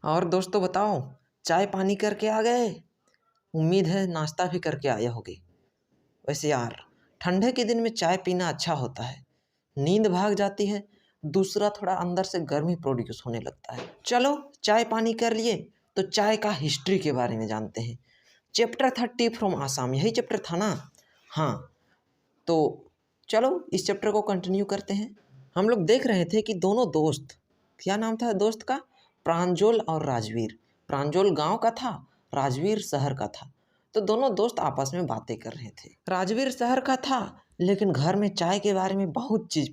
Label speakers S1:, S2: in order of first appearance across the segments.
S1: और दोस्तों बताओ, चाय पानी करके आ गए? उम्मीद है नाश्ता भी करके आए होगे। वैसे यार, ठंडे के दिन में चाय पीना अच्छा होता है। नींद भाग जाती है, दूसरा थोड़ा अंदर से गर्मी प्रोड्यूस होने लगता है। चलो चाय पानी कर लिए तो चाय का हिस्ट्री के बारे में जानते हैं। चैप्टर 30 फ्रॉम आसाम, यही चैप्टर था ना? हाँ, तो चलो इस चैप्टर को कंटिन्यू करते हैं। हम लोग देख रहे थे कि दोनों दोस्त, क्या नाम था दोस्त का? प्रांजल और राजवीर। प्रांजल गांव का था, राजवीर शहर का था। तो दोनों दोस्त आपस में बातें कर रहे थे। राजवीर शहर का था, लेकिन घर में चाय के बारे में बहुत चीज़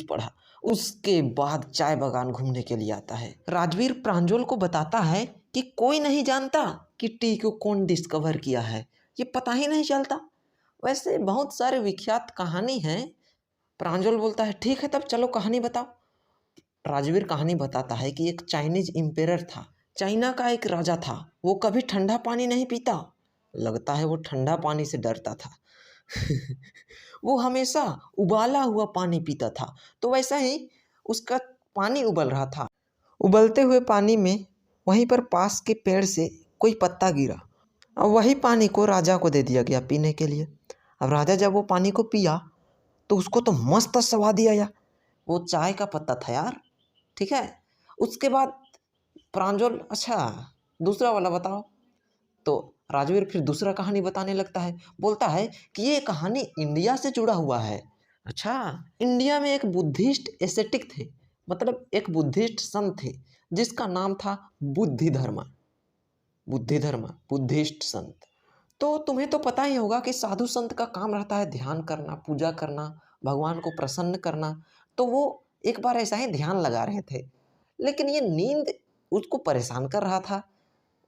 S1: पढ़ा। उसके बाद चाय बागान घूमने के लिए आता है। राजवीर प्रांजल को बताता है कि कोई नहीं जानता कि टी को कौन डिस्कवर किया है, ये पता ही नहीं चलता। वैसे बहुत सारे विख्यात कहानी हैं। प्रांजल बोलता है ठीक है, तब चलो कहानी बताओ। राजवीर कहानी बताता है कि एक चाइनीज इम्पेरर था, चाइना का एक राजा था। वो कभी ठंडा पानी नहीं पीता, लगता है वो ठंडा पानी से डरता था। वो हमेशा उबाला हुआ पानी पीता था। तो वैसा ही उसका पानी उबल रहा था। उबलते हुए पानी में वहीं पर पास के पेड़ से कोई पत्ता गिरा और वही पानी को राजा को दे दिया गया पीने के लिए। अब राजा जब वो पानी को पिया तो उसको तो मस्त स्वाद ही आया। वो चाय का पत्ता था यार, ठीक है। उसके बाद प्रांजल, अच्छा दूसरा वाला बताओ। तो राजवीर फिर दूसरा कहानी बताने लगता है। बोलता है कि ये कहानी इंडिया से जुड़ा हुआ है। अच्छा, इंडिया में एक बुद्धिस्ट एसेटिक थे, मतलब एक बुद्धिस्ट संत थे जिसका नाम था बुद्धिधर्मा बुद्धिस्ट संत। तो तुम्हें तो पता ही होगा कि साधु संत का काम रहता है ध्यान करना, पूजा करना, भगवान को प्रसन्न करना। तो वो एक बार ऐसा ही ध्यान लगा रहे थे, लेकिन ये नींद उसको परेशान कर रहा था।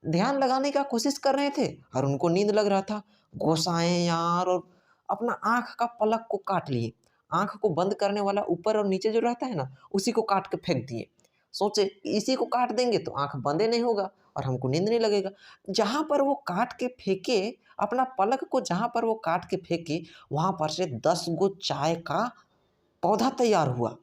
S1: ध्यान लगाने का कोशिश कर रहे थे और उनको नींद लग रहा था। घोसाए यार, और अपना आँख का पलक को काट लिए। आँख को बंद करने वाला ऊपर और नीचे जो रहता है ना, उसी को काट के फेंक दिए। सोचे इसी को काट देंगे तो आँख बंदे नहीं होगा और हमको नींद नहीं लगेगा। जहाँ पर वो काट के फेंके, अपना पलक को जहाँ पर वो काट के फेंके, वहाँ पर से 10 गो चाय का पौधा तैयार हुआ।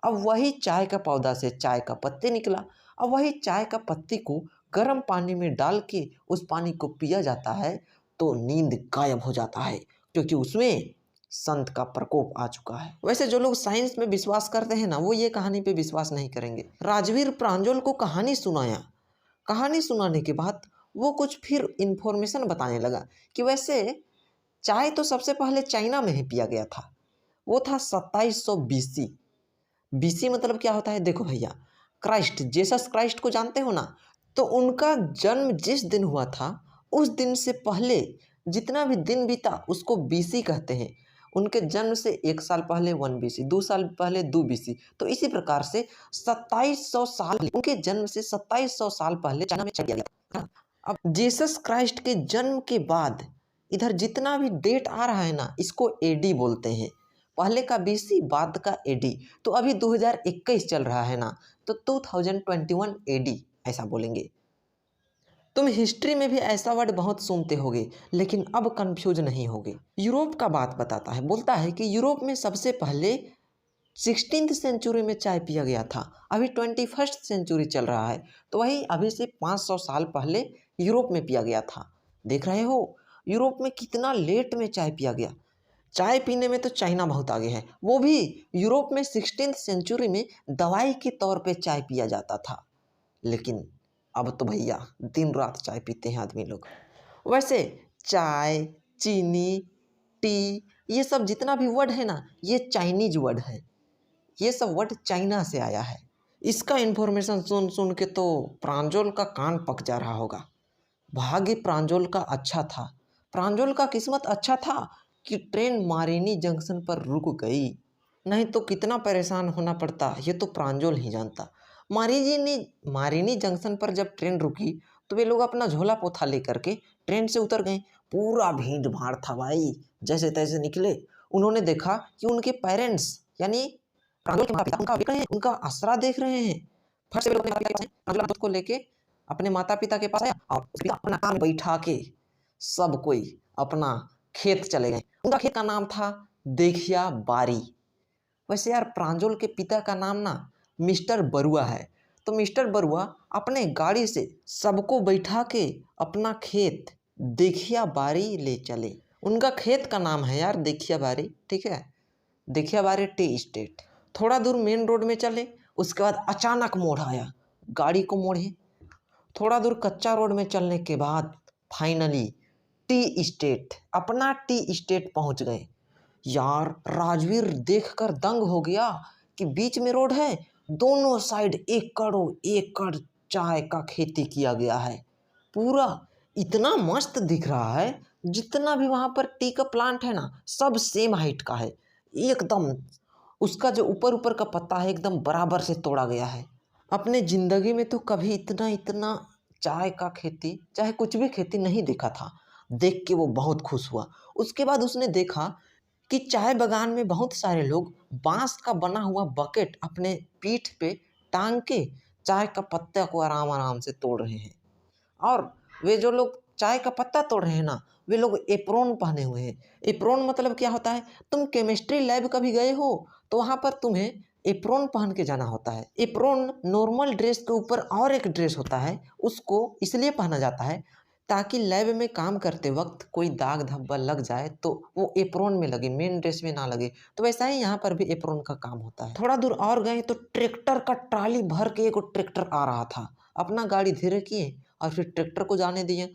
S1: अब वही चाय का पौधा से चाय का पत्ती निकला। अब वही चाय का पत्ती को गर्म पानी में डाल के उस पानी को पिया जाता है तो नींद गायब हो जाता है, क्योंकि उसमें संत का प्रकोप आ चुका है। वैसे जो लोग साइंस में विश्वास करते हैं ना, वो ये कहानी पे विश्वास नहीं करेंगे। राजवीर प्रांजल को कहानी सुनाया। कहानी सुनाने के बाद वो कुछ फिर इन्फॉर्मेशन बताने लगा कि वैसे चाय तो सबसे पहले चाइना में ही पिया गया था। वो था 2700 बीसी। बीसी मतलब क्या होता है? देखो भैया, क्राइस्ट, जीसस क्राइस्ट को जानते हो ना? तो उनका जन्म जिस दिन हुआ था, उस दिन से पहले जितना भी दिन बीता उसको बीसी कहते हैं। उनके जन्म से 1 साल पहले 1 बीसी, 2 साल पहले 2 बीसी। तो इसी प्रकार से 2700 साल, उनके जन्म से 2700 साल पहले चाइना में चल गया था। अब जीसस क्राइस्ट के जन्म के बाद इधर जितना भी डेट आ रहा है ना, इसको एडी बोलते हैं। पहले का बीसी, बाद का एडी। तो अभी 2021 चल रहा है ना, तो 2021 एडी ऐसा बोलेंगे। तुम हिस्ट्री में भी ऐसा वर्ड बहुत सुनते होगे, लेकिन अब कंफ्यूज नहीं होगे। यूरोप का बात बताता है, बोलता है कि यूरोप में सबसे पहले 16th सेंचुरी में चाय पिया गया था। अभी 21st सेंचुरी चल रहा है, तो वही अभी से 500 साल पहले यूरोप में पिया गया था। देख रहे हो यूरोप में कितना लेट में चाय पिया गया। चाय पीने में तो चाइना बहुत आगे है। वो भी यूरोप में 16th सेंचुरी में दवाई के तौर पे चाय पिया जाता था, लेकिन अब तो भैया दिन रात चाय पीते हैं आदमी लोग। वैसे चाय, चीनी, टी, ये सब जितना भी वर्ड है ना, ये चाइनीज वर्ड है। ये सब वर्ड चाइना से आया है। इसका इन्फॉर्मेशन सुन सुन के तो प्रांजल का कान पक जा रहा होगा। भाग्य प्रांजल का अच्छा था। प्रांजल का किस्मत अच्छा था कि ट्रेन मारिनी जंक्शन पर रुक गई, नहीं तो कितना परेशान होना पड़ता ये तो प्रांजल ही जानता। मारिनी जंक्शन पर जब ट्रेन रुकी तो वे लोग अपना झोला पोथा लेकर के ट्रेन से उतर गए। पूरा भीड़ भाड़ था भाई, जैसे तैसे निकले। उन्होंने देखा कि उनके पेरेंट्स यानी प्रांजल के माता पिता उनका देख रहे हैं, उनका आसरा देख रहे हैं। फट से वे लोग अपने माता पिता के पास आए, प्रांजल को लेके अपने माता पिता के पास आया और पिता अपना काम बैठा के सब कोई अपना खेत चले गए। उनका खेत का नाम था देखिया बारी। वैसे यार प्रांजल के पिता का नाम ना मिस्टर बरुआ है। तो मिस्टर बरुआ अपने गाड़ी से सबको बैठा के अपना खेत देखिया बारी ले चले। उनका खेत का नाम है यार देखिया बारी, ठीक है, देखिया बारी टी स्टेट। थोड़ा दूर मेन रोड में चले, उसके बाद अचानक मोड़ आया, गाड़ी को मोड़े। थोड़ा दूर कच्चा रोड में चलने के बाद फाइनली टी स्टेट, अपना टी स्टेट पहुंच गए। यार राजवीर देखकर दंग हो गया कि बीच में रोड है, दोनों साइड एकड़ों एकड़ चाय का खेती किया गया है। पूरा इतना मस्त दिख रहा है, जितना भी वहाँ पर टी का प्लांट है ना, सब सेम हाइट का है एकदम। उसका जो ऊपर ऊपर का पत्ता है एकदम बराबर से तोड़ा गया है। अपने ज़िंदगी में तो कभी इतना इतना चाय का खेती, चाहे कुछ भी खेती नहीं देखा था। देख के वो बहुत खुश हुआ। उसके बाद उसने देखा कि चाय बागान में बहुत सारे लोग बांस का बना हुआ बकेट अपने पीठ पे टांग के चाय का पत्ता को आराम आराम से तोड़ रहे हैं। और वे जो लोग चाय का पत्ता तोड़ रहे हैं ना, वे लोग एप्रोन पहने हुए हैं। एप्रोन मतलब क्या होता है, तुम केमिस्ट्री लैब कभी गए हो तो वहाँ पर तुम्हें एप्रोन पहन के जाना होता है। एप्रोन नॉर्मल ड्रेस के ऊपर और एक ड्रेस होता है, उसको इसलिए पहना जाता है ताकि लैब में काम करते वक्त कोई दाग धब्बा लग जाए तो वो एप्रोन में लगे, मेन ड्रेस में ना लगे। तो वैसा ही यहाँ पर भी एप्रोन का काम होता है। थोड़ा दूर और गए तो ट्रैक्टर का ट्राली भर के एक ट्रैक्टर आ रहा था। अपना गाड़ी धीरे किए और फिर ट्रैक्टर को जाने दिए।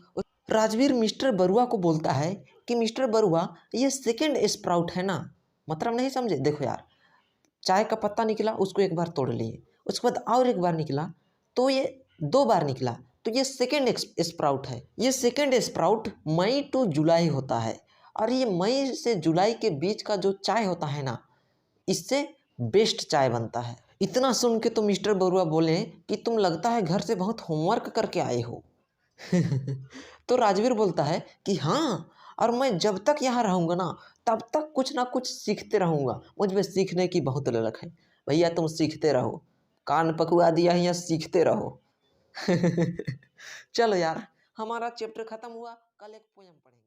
S1: राजवीर मिस्टर बरुआ को बोलता है कि मिस्टर बरुआ, ये सेकंड स्प्राउट है ना, मतलब नहीं समझे। देखो यार, चाय का पत्ता निकला, उसको एक बार तोड़ लिए, उसके बाद और एक बार निकला, तो ये 2 बार निकला, तो ये सेकेंड स्प्राउट है। ये सेकेंड स्प्राउट मई टू जुलाई होता है। और ये मई से जुलाई के बीच का जो चाय होता है ना, इससे बेस्ट चाय बनता है। इतना सुन के तो मिस्टर बरुआ बोले कि तुम लगता है घर से बहुत होमवर्क करके आए हो। तो राजवीर बोलता है कि हाँ, और मैं जब तक यहाँ रहूँगा ना, तब तक कुछ ना कुछ सीखते रहूँगा। मुझ में सीखने की बहुत ललक है। भैया तुम सीखते रहो, कान पकवा दिया है, यहाँ सीखते रहो। चलो यार, हमारा चैप्टर खत्म हुआ, कल एक पोयम पढ़ेंगे।